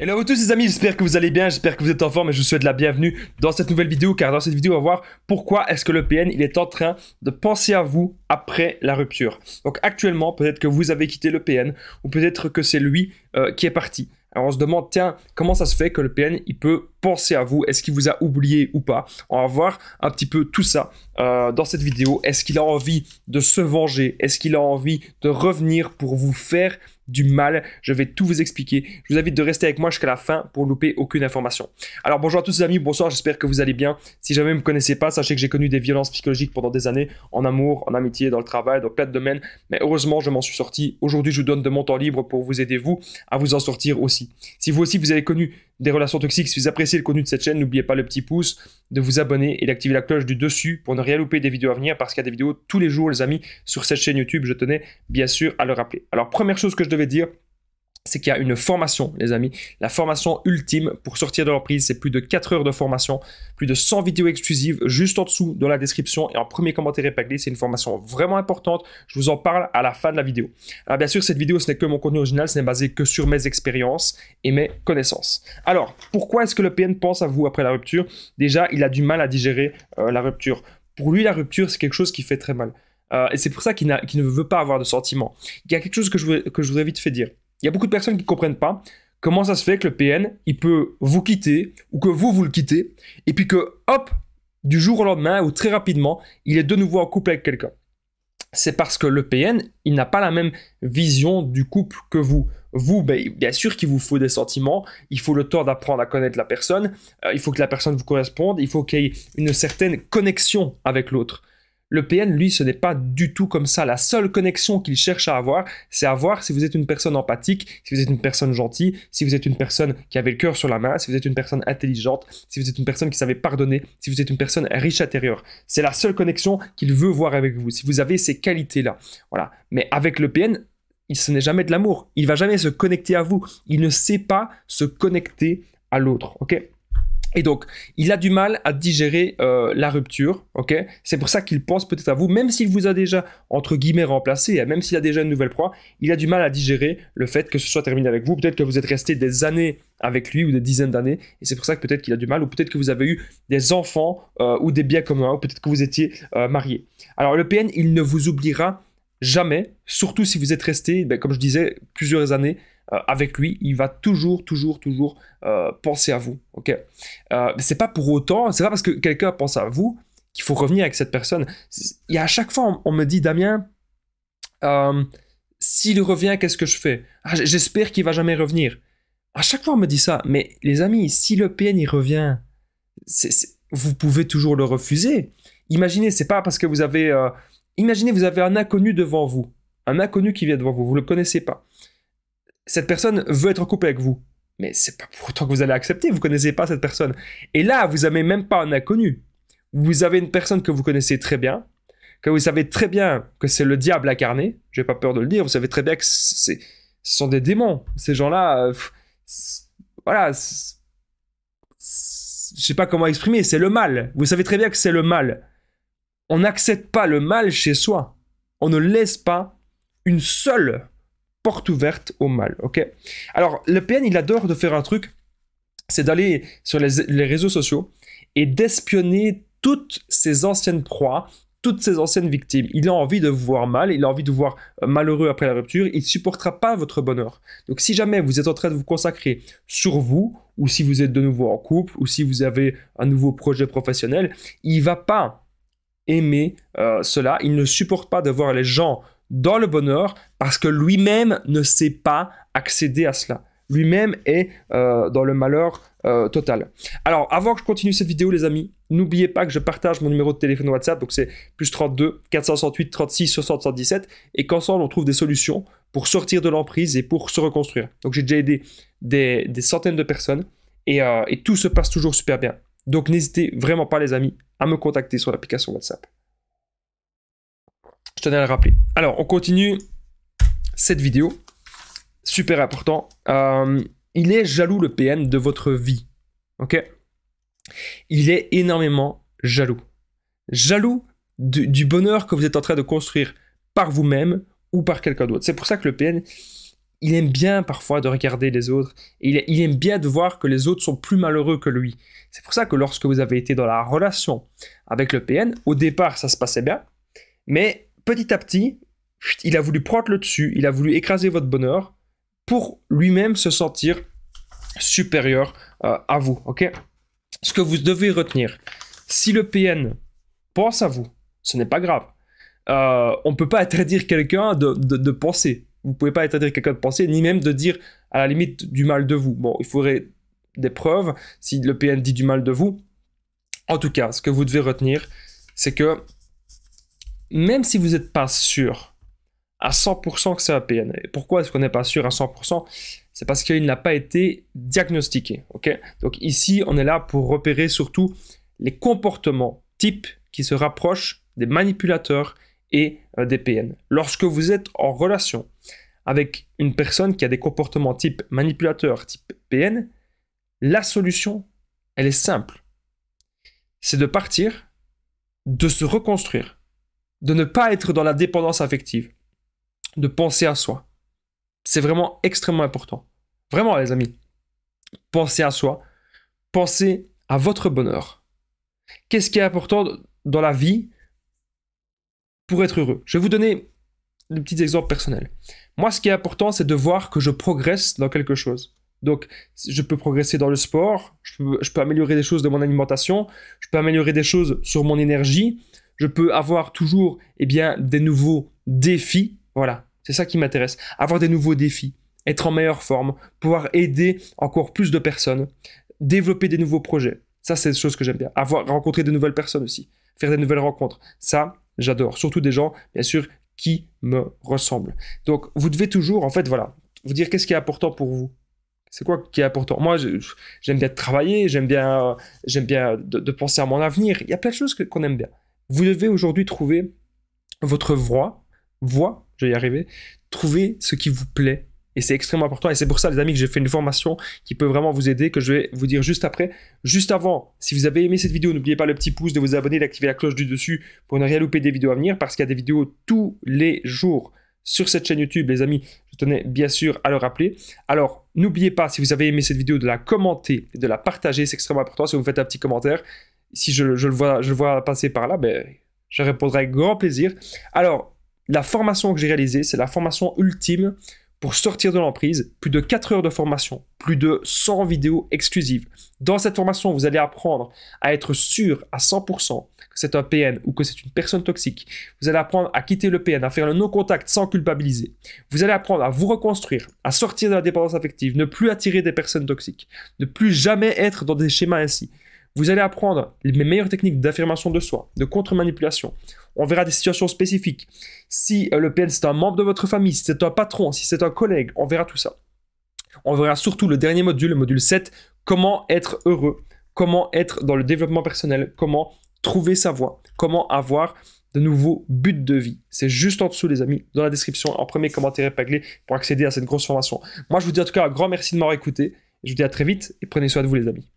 Hello à tous les amis, j'espère que vous allez bien, j'espère que vous êtes en forme et je vous souhaite la bienvenue dans cette nouvelle vidéo car dans cette vidéo on va voir pourquoi est-ce que le PN il est en train de penser à vous après la rupture. Donc actuellement peut-être que vous avez quitté le PN ou peut-être que c'est lui qui est parti. Alors on se demande tiens comment ça se fait que le PN il peut penser à vous, est-ce qu'il vous a oublié ou pas? On va voir un petit peu tout ça dans cette vidéo. Est-ce qu'il a envie de se venger? Est-ce qu'il a envie de revenir pour vous faire du mal? Je vais tout vous expliquer. Je vous invite de rester avec moi jusqu'à la fin pour louper aucune information. Alors bonjour à tous les amis, bonsoir, j'espère que vous allez bien. Si jamais vous ne me connaissez pas, sachez que j'ai connu des violences psychologiques pendant des années, en amour, en amitié, dans le travail, dans plein de domaines. Mais heureusement, je m'en suis sorti. Aujourd'hui, je vous donne de mon temps libre pour vous aider, vous, à vous en sortir aussi. Si vous aussi, vous avez connu des relations toxiques, si vous appréciez le contenu de cette chaîne, n'oubliez pas le petit pouce, de vous abonner et d'activer la cloche du dessus pour ne rien louper des vidéos à venir parce qu'il y a des vidéos tous les jours, les amis, sur cette chaîne YouTube. Je tenais bien sûr à le rappeler. Alors, première chose que je devais dire, c'est qu'il y a une formation, les amis. La formation ultime pour sortir de l'emprise, c'est plus de 4 heures de formation, plus de 100 vidéos exclusives juste en dessous dans la description et en premier commentaire épinglé. C'est une formation vraiment importante. Je vous en parle à la fin de la vidéo. Alors bien sûr, cette vidéo, ce n'est que mon contenu original, ce n'est basé que sur mes expériences et mes connaissances. Alors, pourquoi est-ce que le PN pense à vous après la rupture? Déjà, il a du mal à digérer la rupture. Pour lui, la rupture, c'est quelque chose qui fait très mal. Et c'est pour ça qu'il ne veut pas avoir de sentiments. Il y a quelque chose que je voudrais vite fait dire. Il y a beaucoup de personnes qui ne comprennent pas comment ça se fait que le PN, il peut vous quitter ou que vous le quittez et puis que, hop, du jour au lendemain ou très rapidement, il est de nouveau en couple avec quelqu'un. C'est parce que le PN, il n'a pas la même vision du couple que vous. Vous, bien sûr qu'il vous faut des sentiments, il faut le temps d'apprendre à connaître la personne, il faut que la personne vous corresponde, il faut qu'il y ait une certaine connexion avec l'autre. Le PN, lui, ce n'est pas du tout comme ça. La seule connexion qu'il cherche à avoir, c'est à voir si vous êtes une personne empathique, si vous êtes une personne gentille, si vous êtes une personne qui avait le cœur sur la main, si vous êtes une personne intelligente, si vous êtes une personne qui savait pardonner, si vous êtes une personne riche intérieure. C'est la seule connexion qu'il veut voir avec vous, si vous avez ces qualités-là. Voilà. Mais avec le PN, ce n'est jamais de l'amour. Il ne va jamais se connecter à vous. Il ne sait pas se connecter à l'autre. Ok ? Et donc, il a du mal à digérer la rupture, ok? C'est pour ça qu'il pense peut-être à vous, même s'il vous a déjà, entre guillemets, remplacé, et même s'il a déjà une nouvelle proie, il a du mal à digérer le fait que ce soit terminé avec vous. Peut-être que vous êtes resté des années avec lui, ou des dizaines d'années, et c'est pour ça que peut-être qu'il a du mal, ou peut-être que vous avez eu des enfants, ou des biens communs, ou peut-être que vous étiez mariés. Alors, le PN, il ne vous oubliera jamais, surtout si vous êtes resté, comme je disais, plusieurs années avec lui, il va toujours penser à vous. Ok, c'est pas pour autant, c'est pas parce que quelqu'un pense à vous qu'il faut revenir avec cette personne. Il y a à chaque fois, on me dit, Damien, s'il revient, qu'est-ce que je fais? J'espère qu'il va jamais revenir. À chaque fois, on me dit ça. Mais les amis, si le PN il revient, vous pouvez toujours le refuser. Imaginez, c'est pas parce que vous avez imaginez, vous avez un inconnu devant vous. Un inconnu qui vient devant vous. Vous ne le connaissez pas. Cette personne veut être en couple avec vous. Mais c'est pas pour autant que vous allez accepter. Vous ne connaissez pas cette personne. Et là, vous n'avez même pas un inconnu. Vous avez une personne que vous connaissez très bien. Que vous savez très bien que c'est le diable incarné. Je n'ai pas peur de le dire. Vous savez très bien que ce sont des démons. Ces gens-là, voilà. Je ne sais pas comment exprimer. C'est le mal. Vous savez très bien que c'est le mal. On n'accepte pas le mal chez soi. On ne laisse pas une seule porte ouverte au mal, ok? Alors, le PN, il adore de faire un truc, c'est d'aller sur les réseaux sociaux et d'espionner toutes ses anciennes proies, toutes ses anciennes victimes. Il a envie de vous voir mal, il a envie de vous voir malheureux après la rupture, il ne supportera pas votre bonheur. Donc, si jamais vous êtes en train de vous consacrer sur vous, ou si vous êtes de nouveau en couple, ou si vous avez un nouveau projet professionnel, il ne va pas aimer cela, il ne supporte pas de voir les gens dans le bonheur parce que lui-même ne sait pas accéder à cela. Lui-même est dans le malheur total. Alors, avant que je continue cette vidéo, les amis, n'oubliez pas que je partage mon numéro de téléphone WhatsApp, donc c'est plus 32 468 36 60 117, et qu'ensemble on trouve des solutions pour sortir de l'emprise et pour se reconstruire. Donc j'ai déjà aidé des centaines de personnes et tout se passe toujours super bien. Donc n'hésitez vraiment pas, les amis, à me contacter sur l'application WhatsApp. Je tenais à le rappeler. Alors, on continue cette vidéo. Super important. Il est jaloux, le PN, de votre vie. Ok? Il est énormément jaloux. Jaloux du bonheur que vous êtes en train de construire par vous-même ou par quelqu'un d'autre. C'est pour ça que le PN, il aime bien parfois de regarder les autres. Et il aime bien de voir que les autres sont plus malheureux que lui. C'est pour ça que lorsque vous avez été dans la relation avec le PN, au départ, ça se passait bien. Mais petit à petit, il a voulu prendre le dessus, il a voulu écraser votre bonheur pour lui-même se sentir supérieur à vous. Ok? Ce que vous devez retenir, si le PN pense à vous, ce n'est pas grave. On ne peut pas interdire quelqu'un de penser. Vous ne pouvez pas interdire quelqu'un de penser, ni même de dire à la limite du mal de vous. Bon, il faudrait des preuves si le PN dit du mal de vous. En tout cas, ce que vous devez retenir, c'est que même si vous n'êtes pas sûr à 100% que c'est un PN, et pourquoi est-ce qu'on n'est pas sûr à 100%? C'est parce qu'il n'a pas été diagnostiqué. Okay? Donc ici, on est là pour repérer surtout les comportements types qui se rapprochent des manipulateurs et des PN. Lorsque vous êtes en relation avec une personne qui a des comportements type manipulateur, type PN, la solution, elle est simple. C'est de partir, de se reconstruire, de ne pas être dans la dépendance affective, de penser à soi. C'est vraiment extrêmement important. Vraiment, les amis, pensez à soi, pensez à votre bonheur. Qu'est-ce qui est important dans la vie pour être heureux? Je vais vous donner des petits exemples personnels. Moi, ce qui est important, c'est de voir que je progresse dans quelque chose. Donc, je peux progresser dans le sport, je peux améliorer des choses de mon alimentation, je peux améliorer des choses sur mon énergie, je peux avoir toujours des nouveaux défis. Voilà, c'est ça qui m'intéresse. Avoir des nouveaux défis, être en meilleure forme, pouvoir aider encore plus de personnes, développer des nouveaux projets. Ça, c'est des choses que j'aime bien. Rencontrer de nouvelles personnes aussi, faire des nouvelles rencontres. Ça, j'adore. Surtout des gens, bien sûr, qui me ressemblent. Donc, vous devez toujours, en fait, voilà, vous dire qu'est-ce qui est important pour vous. C'est quoi qui est important? Moi, j'aime bien travailler, j'aime bien de penser à mon avenir. Il y a plein de choses qu'on aime bien. Vous devez aujourd'hui trouver votre voie, je vais y arriver, trouver ce qui vous plaît. Et c'est extrêmement important. Et c'est pour ça, les amis, que j'ai fait une formation qui peut vraiment vous aider, que je vais vous dire juste après. Juste avant, si vous avez aimé cette vidéo, n'oubliez pas le petit pouce, de vous abonner, d'activer la cloche du dessus pour ne rien louper des vidéos à venir, parce qu'il y a des vidéos tous les jours sur cette chaîne YouTube, les amis. Je tenais bien sûr à le rappeler. Alors, n'oubliez pas, si vous avez aimé cette vidéo, de la commenter et de la partager. C'est extrêmement important. Si vous me faites un petit commentaire, si je le vois passer par là, je répondrai avec grand plaisir. Alors, la formation que j'ai réalisée, c'est la formation ultime pour sortir de l'emprise. Plus de 4 heures de formation, plus de 100 vidéos exclusives. Dans cette formation, vous allez apprendre à être sûr à 100% que c'est un PN ou que c'est une personne toxique. Vous allez apprendre à quitter le PN, à faire le non-contact sans culpabiliser. Vous allez apprendre à vous reconstruire, à sortir de la dépendance affective, ne plus attirer des personnes toxiques, ne plus jamais être dans des schémas ainsi. Vous allez apprendre les meilleures techniques d'affirmation de soi, de contre-manipulation. On verra des situations spécifiques. Si le PN, c'est un membre de votre famille, si c'est un patron, si c'est un collègue, on verra tout ça. On verra surtout le dernier module, le module 7, comment être heureux, comment être dans le développement personnel, comment trouver sa voie, comment avoir de nouveaux buts de vie. C'est juste en dessous, les amis, dans la description, en premier commentaire épinglé pour accéder à cette grosse formation. Moi, je vous dis en tout cas un grand merci de m'avoir écouté. Je vous dis à très vite et prenez soin de vous, les amis.